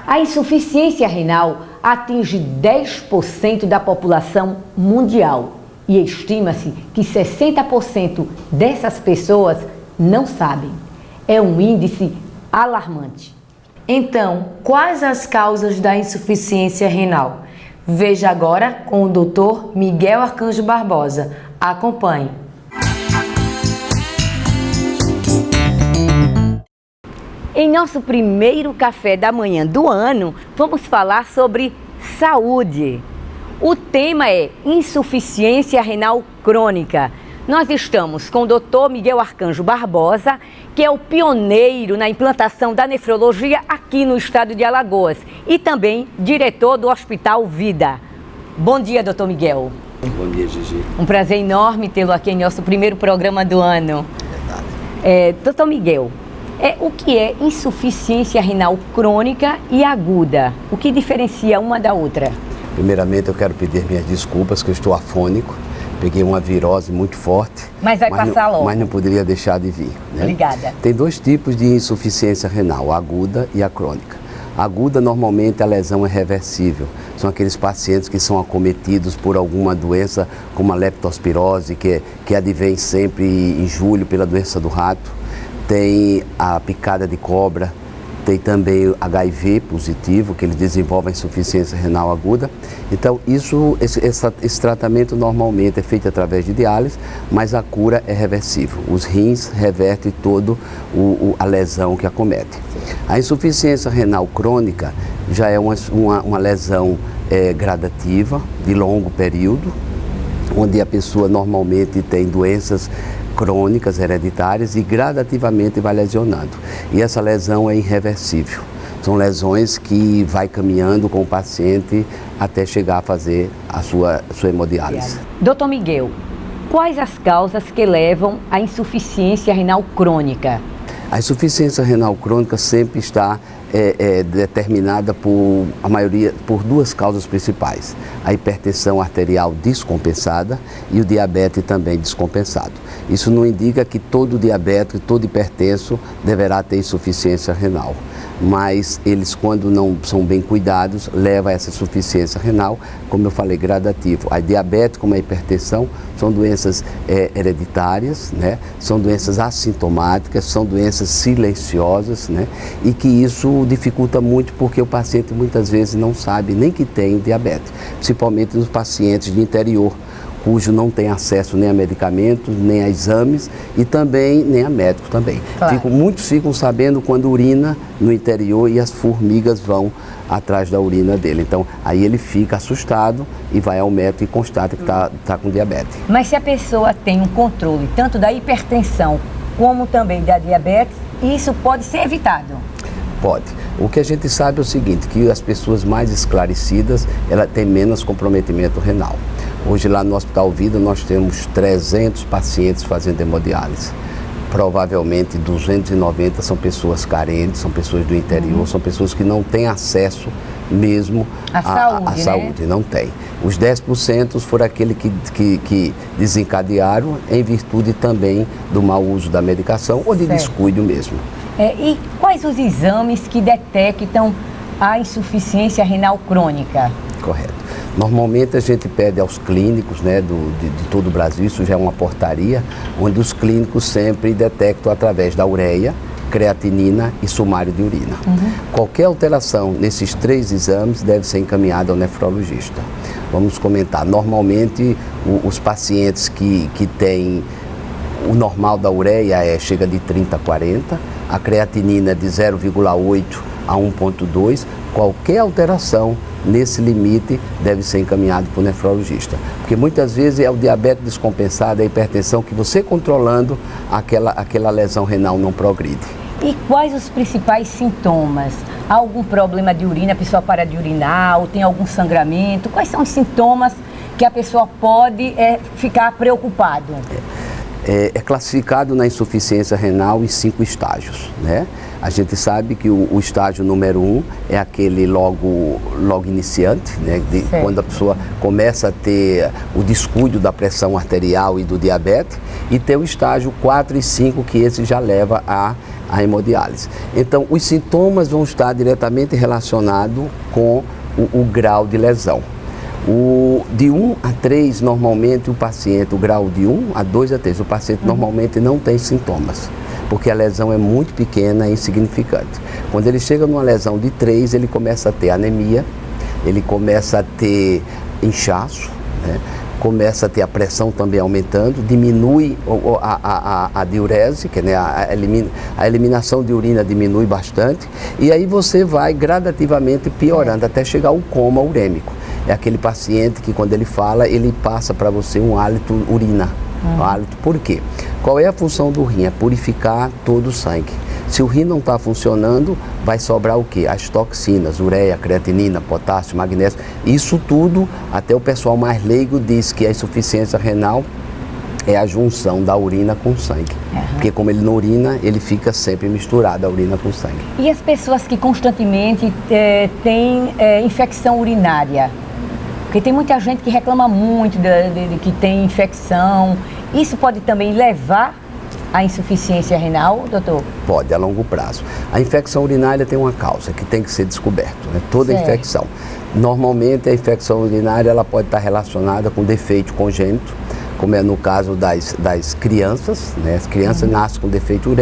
A insuficiência renal atinge 10% da população mundial e estima-se que 60% dessas pessoas não sabem. É um índice alarmante. Então, quais as causas da insuficiência renal? Veja agora com o Dr. Miguel Arcanjo Barbosa. Acompanhe. Em nosso primeiro café da manhã do ano, vamos falar sobre saúde. O tema é insuficiência renal crônica. Nós estamos com o Dr. Miguel Arcanjo Barbosa, que é o pioneiro na implantação da nefrologia aqui no estado de Alagoas e também diretor do Hospital Vida. Bom dia, Dr. Miguel. Bom dia, Gigi. Um prazer enorme tê-lo aqui em nosso primeiro programa do ano. Verdade. Dr. Miguel, o que é insuficiência renal crônica e aguda? O que diferencia uma da outra? Primeiramente, eu quero pedir minhas desculpas, que eu estou afônico. Peguei uma virose muito forte. Mas vai passar logo. Mas não poderia deixar de vir, né? Obrigada. Tem dois tipos de insuficiência renal, a aguda e a crônica. A aguda, normalmente, a lesão é reversível. São aqueles pacientes que são acometidos por alguma doença, como a leptospirose, que advém sempre em julho pela doença do rato. Tem a picada de cobra. Tem também HIV positivo, que ele desenvolve a insuficiência renal aguda. Então, esse tratamento normalmente é feito através de diálise, mas a cura é reversível. Os rins revertem toda a lesão que acomete. A insuficiência renal crônica já é uma lesão gradativa, de longo período, onde a pessoa normalmente tem doenças crônicas, hereditárias e gradativamente vai lesionando. E essa lesão é irreversível. São lesões que vai caminhando com o paciente até chegar a fazer a sua hemodiálise. Doutor Miguel, quais as causas que levam à insuficiência renal crônica? A insuficiência renal crônica sempre está determinada por duas causas principais: a hipertensão arterial descompensada e o diabetes também descompensado. Isso não indica que todo diabético, todo hipertenso deverá ter insuficiência renal, mas eles, quando não são bem cuidados, levam a essa insuficiência renal, como eu falei, gradativo. A diabetes, como a hipertensão, são doenças hereditárias, né? São doenças assintomáticas, são doenças silenciosas, né? E que isso dificulta muito porque o paciente muitas vezes não sabe nem que tem diabetes, principalmente nos pacientes de interior, cujo não tem acesso nem a medicamentos, nem a exames e também nem a médico também. Claro. Muitos ficam sabendo quando urina no interior e as formigas vão atrás da urina dele. Então, aí ele fica assustado e vai ao médico e constata que está com diabetes. Mas se a pessoa tem um controle tanto da hipertensão como também da diabetes, isso pode ser evitado? Pode. O que a gente sabe é o seguinte, que as pessoas mais esclarecidas, ela tem menos comprometimento renal. Hoje lá no Hospital Vida nós temos 300 pacientes fazendo hemodiálise. Provavelmente 290 são pessoas carentes, são pessoas do interior, são pessoas que não têm acesso mesmo à saúde, não tem. Os 10% foram aqueles que desencadearam em virtude também do mau uso da medicação ou de descuido mesmo. E quais os exames que detectam a insuficiência renal crônica? Correto. Normalmente a gente pede aos clínicos, né, de todo o Brasil, isso já é uma portaria, onde os clínicos sempre detectam através da ureia, creatinina e sumário de urina. Qualquer alteração nesses três exames deve ser encaminhada ao nefrologista. Vamos comentar. Normalmente os pacientes que têm o normal da ureia chega de 30 a 40, a creatinina é de 0,8 a 1,2. Qualquer alteração nesse limite deve ser encaminhado para o nefrologista. Porque muitas vezes é o diabetes descompensado, a hipertensão, que você controlando, aquela lesão renal não progride. E quais os principais sintomas? Há algum problema de urina, a pessoa para de urinar, ou tem algum sangramento? Quais são os sintomas que a pessoa pode ficar preocupado? É classificado na insuficiência renal em 5 estágios, né? A gente sabe que o estágio número 1 é aquele logo iniciante, né? Quando a pessoa começa a ter o descuido da pressão arterial e do diabetes, e tem o estágio 4 e 5, que esse já leva a hemodiálise. Então, os sintomas vão estar diretamente relacionados com o grau de lesão. De 1 a 3, normalmente o paciente, o grau de 1 a 2 a 3, o paciente normalmente não tem sintomas, porque a lesão é muito pequena e insignificante. Quando ele chega numa lesão de 3, ele começa a ter anemia, ele começa a ter inchaço, né? Começa a ter a pressão também aumentando, diminui a diurese, que, né, a eliminação de urina diminui bastante, e aí você vai gradativamente piorando até chegar ao coma urêmico. É aquele paciente que, quando ele fala, ele passa para você um hálito urina. Um hálito, por quê? Qual é a função do rim? É purificar todo o sangue. Se o rim não está funcionando, vai sobrar o quê? As toxinas, ureia, creatinina, potássio, magnésio. Isso tudo, até o pessoal mais leigo diz que a insuficiência renal é a junção da urina com o sangue. Porque como ele não urina, ele fica sempre misturado, a urina com o sangue. E as pessoas que constantemente têm infecção urinária? Porque tem muita gente que reclama muito de que tem infecção. Isso pode também levar à insuficiência renal, doutor? Pode, a longo prazo. A infecção urinária tem uma causa que tem que ser descoberta, né? Toda infecção. Normalmente a infecção urinária ela pode estar relacionada com defeito congênito, como é no caso das crianças, né? As crianças nascem com defeito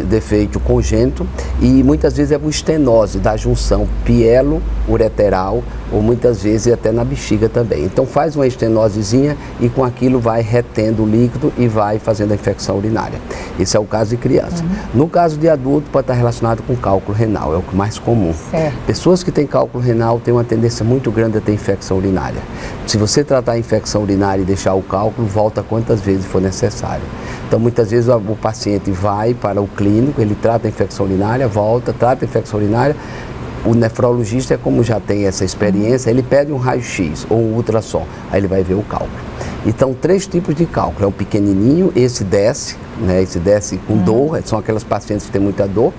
defeito congênito, e muitas vezes é uma estenose da junção pielo-ureteral, ou muitas vezes até na bexiga também. Então faz uma estenosezinha e com aquilo vai retendo o líquido e vai fazendo a infecção urinária. Esse é o caso de criança. No caso de adulto pode estar relacionado com cálculo renal, é o mais comum. Pessoas que têm cálculo renal têm uma tendência muito grande a ter infecção urinária. Se você tratar a infecção urinária e deixar o cálculo, volta quantas vezes for necessário. Então muitas vezes o paciente vai para o clínico, ele trata a infecção urinária, volta, trata a infecção urinária. O nefrologista, como já tem essa experiência, ele pede um raio-x ou um ultrassom, aí ele vai ver o cálculo. Então, 3 tipos de cálculo. É o pequenininho, esse desce, né? Esse desce com dor, são aquelas pacientes que têm muita dor.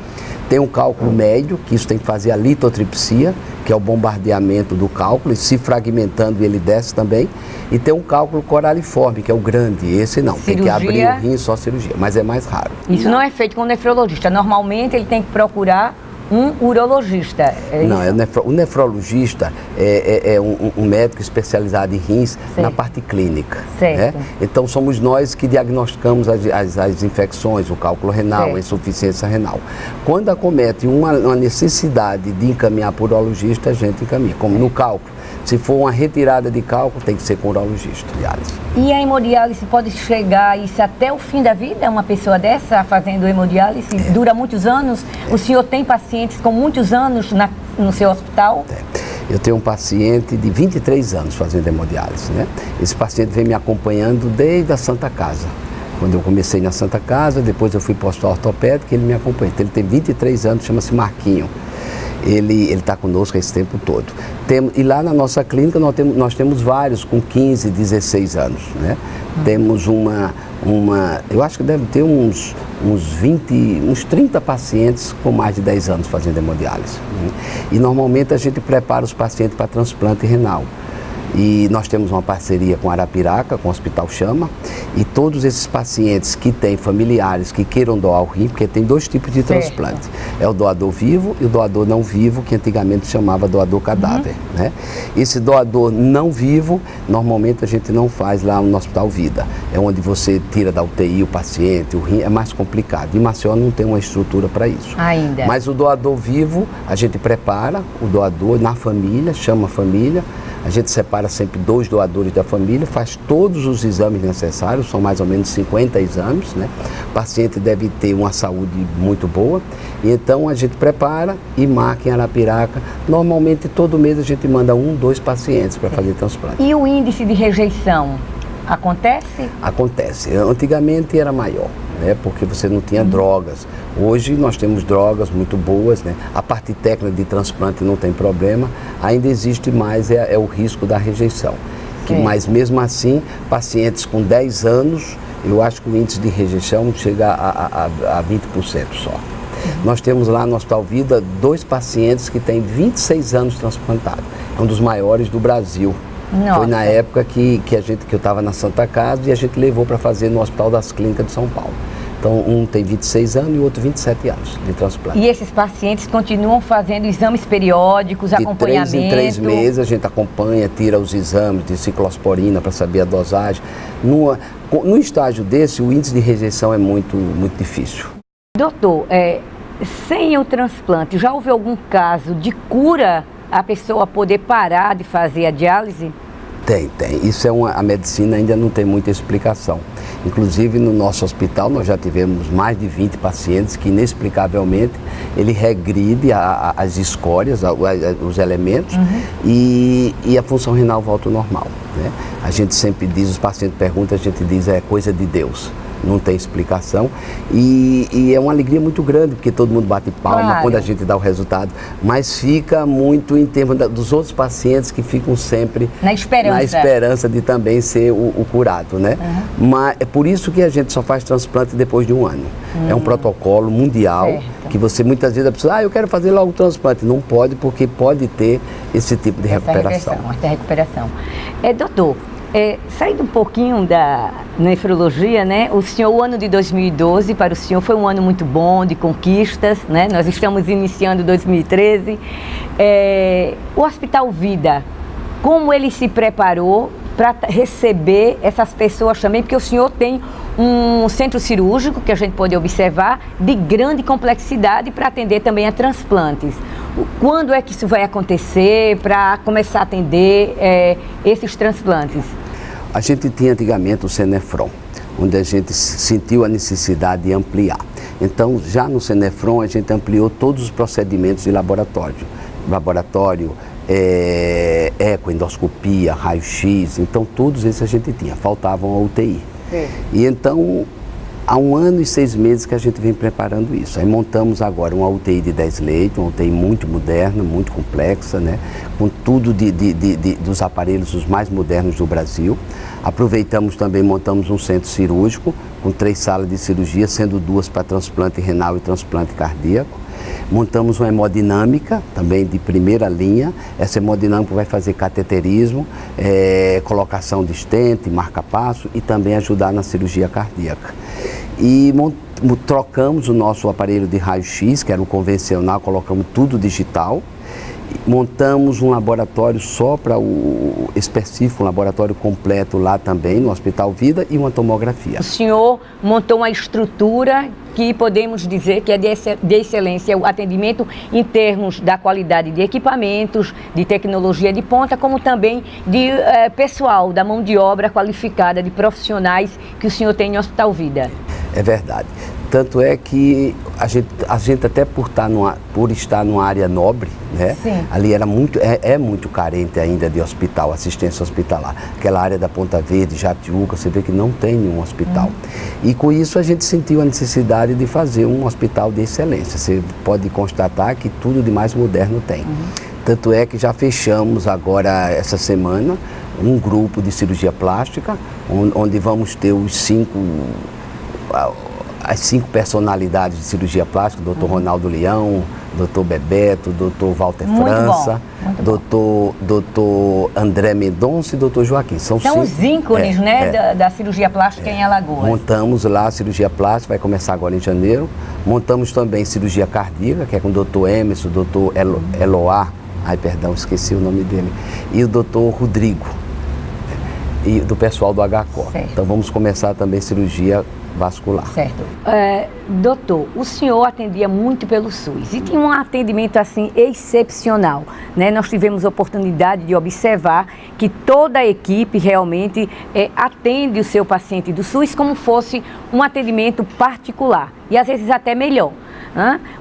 Tem um cálculo médio, que isso tem que fazer a litotripsia, que é o bombardeamento do cálculo, e se fragmentando ele desce também. E tem um cálculo coraliforme, que é o grande, esse não, tem que abrir o rim, só cirurgia, mas é mais raro. Isso não é feito com o nefrologista, normalmente ele tem que procurar um urologista. Não, o nefrologista é um médico especializado em rins na parte clínica. Né? Então somos nós que diagnosticamos as infecções, o cálculo renal, a insuficiência renal. Quando acomete uma necessidade de encaminhar para o urologista, a gente encaminha, como no cálculo. Se for uma retirada de cálculo, tem que ser com o urologista, diálise. E a hemodiálise pode chegar isso até o fim da vida? Uma pessoa dessa fazendo hemodiálise dura muitos anos? O senhor tem pacientes com muitos anos no seu hospital? Eu tenho um paciente de 23 anos fazendo hemodiálise, né? Esse paciente vem me acompanhando desde a Santa Casa. Quando eu comecei na Santa Casa, depois eu fui para o hospital ortopédico e ele me acompanha. Então, ele tem 23 anos, chama-se Marquinho. Ele está conosco esse tempo todo. E lá na nossa clínica nós temos vários com 15, 16 anos, né? Temos eu acho que deve ter uns 30 pacientes com mais de 10 anos fazendo hemodiálise. Né? E normalmente a gente prepara os pacientes para transplante renal. E nós temos uma parceria com Arapiraca, com o Hospital Chama, e todos esses pacientes que têm familiares que queiram doar o rim, porque tem 2 tipos de transplante. É o doador vivo e o doador não vivo, que antigamente chamava doador cadáver. Né? Esse doador não vivo, normalmente a gente não faz lá no Hospital Vida. É onde você tira da UTI o paciente, o rim, é mais complicado. E Maceió não tem uma estrutura para isso. Ainda. Mas o doador vivo, a gente prepara o doador na família, chama a família. A gente separa sempre 2 doadores da família, faz todos os exames necessários, são mais ou menos 50 exames, né? O paciente deve ter uma saúde muito boa, e então a gente prepara e marca em Arapiraca. Normalmente todo mês a gente manda 1, 2 pacientes para fazer transplante. E o índice de rejeição acontece? Acontece. Antigamente era maior, né? Porque você não tinha drogas. Hoje nós temos drogas muito boas, né? A parte técnica de transplante não tem problema, ainda existe mais o risco da rejeição. Mas mesmo assim, pacientes com 10 anos Eu acho que o índice de rejeição chega a 20% só. Nós temos lá no Hospital Vida 2 pacientes que têm 26 anos transplantados. É um dos maiores do Brasil. Nossa. Foi na época que eu estava na Santa Casa e a gente levou para fazer no Hospital das Clínicas de São Paulo. Então, um tem 26 anos e o outro 27 anos de transplante. E esses pacientes continuam fazendo exames periódicos, acompanhamento? De 3 em 3 meses a gente acompanha, tira os exames de ciclosporina para saber a dosagem. No estágio desse, o índice de rejeição é muito difícil. Doutor, sem o transplante, já houve algum caso de cura a pessoa poder parar de fazer a diálise? Tem. Isso a medicina ainda não tem muita explicação. Inclusive no nosso hospital nós já tivemos mais de 20 pacientes que inexplicavelmente ele regride as escórias, os elementos e a função renal volta ao normal, né? A gente sempre diz, os pacientes perguntam, a gente diz é coisa de Deus. Não tem explicação e é uma alegria muito grande, porque todo mundo bate palma, claro, quando a gente dá o resultado, mas fica muito em termos dos outros pacientes que ficam sempre na esperança de também ser o curado, né? Mas é por isso que a gente só faz transplante depois de 1 ano. É um protocolo mundial, certo, que você muitas vezes a pessoa, eu quero fazer logo o transplante. Não pode, porque pode ter esse tipo de recuperação. Essa recuperação. Doutor, saindo um pouquinho da nefrologia, né? O ano de 2012 para o senhor foi um ano muito bom, de conquistas, né? Nós estamos iniciando 2013. O Hospital Vida, como ele se preparou para receber essas pessoas também? Porque o senhor tem um centro cirúrgico, que a gente pode observar, de grande complexidade para atender também a transplantes. Quando é que isso vai acontecer para começar a atender esses transplantes? A gente tinha antigamente o Cenefron, onde a gente sentiu a necessidade de ampliar. Então, já no Cenefron, a gente ampliou todos os procedimentos de laboratório. Eco, endoscopia, raio-x, então todos esses a gente tinha, faltavam a UTI. Sim. E então, há 1 ano e 6 meses que a gente vem preparando isso. Aí montamos agora uma UTI de 10 leitos, uma UTI muito moderna, muito complexa, né? Com tudo dos aparelhos os mais modernos do Brasil. Aproveitamos também, montamos um centro cirúrgico com 3 salas de cirurgia, sendo 2 para transplante renal e transplante cardíaco. Montamos uma hemodinâmica, também de primeira linha. Essa hemodinâmica vai fazer cateterismo, colocação de stent, marca-passo e também ajudar na cirurgia cardíaca. E trocamos o nosso aparelho de raio-x, que era o convencional, colocamos tudo digital. Montamos um laboratório só para o específico, um laboratório completo lá também, no Hospital Vida, e uma tomografia. O senhor montou uma estrutura que podemos dizer que é de excelência, o atendimento em termos da qualidade de equipamentos, de tecnologia de ponta, como também de pessoal, da mão de obra qualificada, de profissionais que o senhor tem no Hospital Vida. É verdade. Tanto é que a gente até por estar numa área nobre, né? Sim. Ali era muito carente ainda de hospital, assistência hospitalar. Aquela área da Ponta Verde, Jatiuca, você vê que não tem nenhum hospital. E com isso a gente sentiu a necessidade de fazer um hospital de excelência. Você pode constatar que tudo de mais moderno tem. Tanto é que já fechamos agora, essa semana, um grupo de cirurgia plástica, onde vamos ter as 5 personalidades de cirurgia plástica, Dr. Ronaldo Leão, Dr. Bebeto, Dr. Walter França, Dr. André Mendonça e Dr. Joaquim. São os ícones, da cirurgia plástica em Alagoas. Montamos lá a cirurgia plástica, vai começar agora em janeiro. Montamos também cirurgia cardíaca, que é com o Dr. Emerson, o Dr. Eloá, esqueci o nome dele, e o Dr. Rodrigo, e do pessoal do HCOR. Certo. Então vamos começar também cirurgia vascular. Certo. Doutor, o senhor atendia muito pelo SUS e tinha um atendimento assim excepcional, né? Nós tivemos a oportunidade de observar que toda a equipe realmente atende o seu paciente do SUS como fosse um atendimento particular e às vezes até melhor.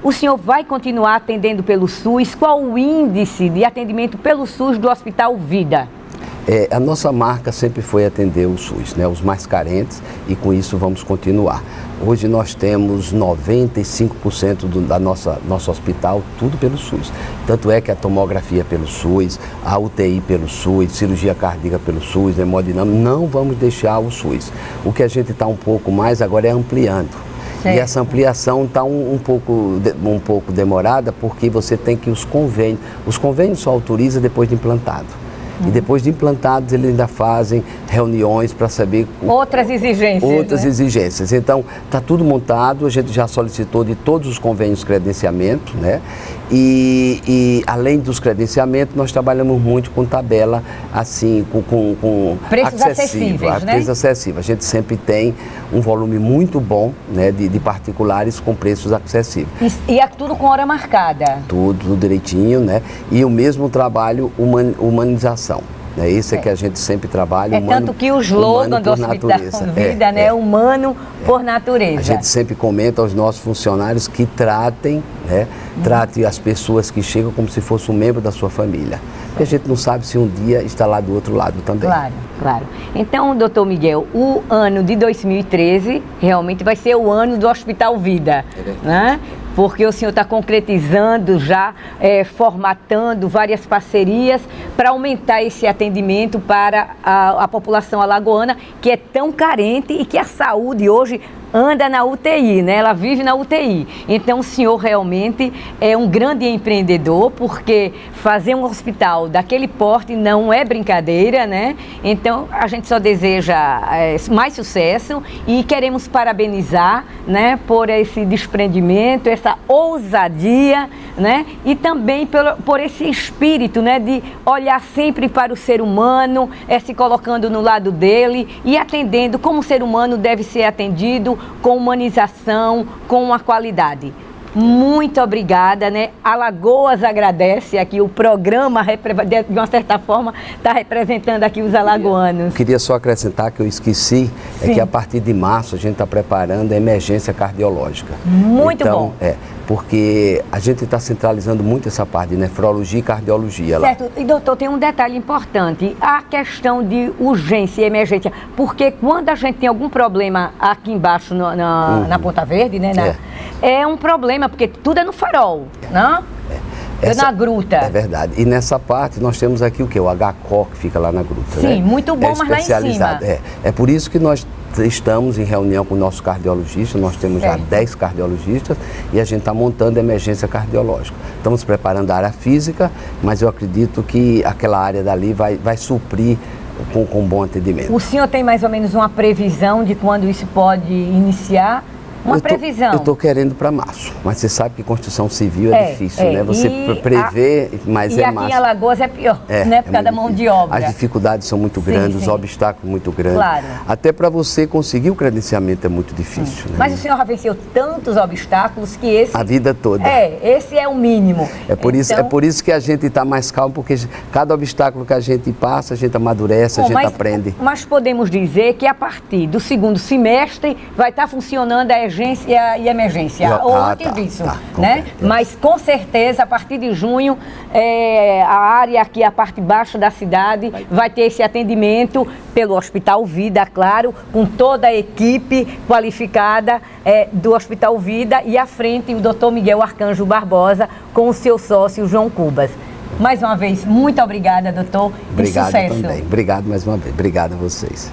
O senhor vai continuar atendendo pelo SUS? Qual o índice de atendimento pelo SUS do Hospital Vida? A nossa marca sempre foi atender o SUS, né, os mais carentes, e com isso vamos continuar. Hoje nós temos 95% da nosso hospital, tudo pelo SUS. Tanto é que a tomografia pelo SUS, a UTI pelo SUS, cirurgia cardíaca pelo SUS, hemodinâmica, não vamos deixar o SUS. O que a gente está um pouco mais agora é ampliando. Certo. E essa ampliação está um pouco demorada, porque você tem que os convênios só autorizam depois de implantado. E depois de implantados, eles ainda fazem reuniões para saber... Outras exigências. Outras exigências. Então, está tudo montado, a gente já solicitou de todos os convênios credenciamento, né? E além dos credenciamentos, nós trabalhamos muito com tabela, assim, com preços acessíveis, né? Preços acessíveis. A gente sempre tem um volume muito bom, né, de particulares com preços acessíveis. E é tudo com hora marcada? Tudo direitinho, né? E o mesmo trabalho, humanização. Isso é que a gente sempre trabalha. Tanto que o slogan do Hospital Vida, né? Humano por natureza. A gente sempre comenta aos nossos funcionários que tratem, né? Trate as pessoas que chegam como se fosse um membro da sua família. Porque a gente não sabe se um dia está lá do outro lado também. Claro, claro. Então, doutor Miguel, o ano de 2013 realmente vai ser o ano do Hospital Vida, né? Porque o senhor está concretizando já, formatando várias parcerias para aumentar esse atendimento para a população alagoana, que é tão carente e que a saúde hoje anda na UTI, né? Ela vive na UTI. Então, o senhor realmente é um grande empreendedor, porque fazer um hospital daquele porte não é brincadeira, né? Então, a gente só deseja mais sucesso e queremos parabenizar, né, por esse desprendimento, essa ousadia, né? E também por esse espírito, né, de olhar sempre para o ser humano, se colocando no lado dele e atendendo como o ser humano deve ser atendido, com humanização, com uma qualidade. Muito obrigada, né? Alagoas agradece aqui, o programa, de uma certa forma, está representando aqui os alagoanos. Queria só acrescentar que eu esqueci, que a partir de março a gente está preparando a emergência cardiológica. Muito bom. Porque a gente está centralizando muito essa parte de nefrologia e cardiologia lá. Certo. E doutor, tem um detalhe importante, a questão de urgência e emergência, porque quando a gente tem algum problema aqui embaixo na Ponta Verde, né, é um problema, porque tudo é no farol, não? Na gruta. É verdade. E nessa parte nós temos aqui o quê? O HCO que fica lá na gruta. Sim, né? Muito bom, mas lá em cima. É por isso que nós estamos em reunião com o nosso cardiologista, nós temos já 10 cardiologistas e a gente está montando a emergência cardiológica. Estamos preparando a área física, mas eu acredito que aquela área dali vai suprir com bom atendimento. O senhor tem mais ou menos uma previsão de quando isso pode iniciar? Uma previsão. Eu estou querendo para março, mas você sabe que construção civil é difícil, né? Você prevê, mas é março. E aqui em Alagoas é pior, né? Por causa da mão de obra. As dificuldades são muito grandes, os obstáculos muito grandes. Claro. Até para você conseguir o credenciamento é muito difícil. Né? Mas o senhor já venceu tantos obstáculos que esse... A vida toda. Esse é o mínimo. É por isso que a gente está mais calmo, porque cada obstáculo que a gente passa, a gente amadurece, a gente aprende. Mas podemos dizer que a partir do segundo semestre vai estar funcionando a urgência e emergência, ou antes disso, né? Mas com certeza, a partir de junho, a área aqui, a parte baixa da cidade, vai ter esse atendimento pelo Hospital Vida, claro, com toda a equipe qualificada do Hospital Vida e à frente o Dr. Miguel Arcanjo Barbosa com o seu sócio João Cubas. Mais uma vez, muito obrigada, doutor. Obrigado e sucesso. Também. Obrigado mais uma vez. Obrigado a vocês.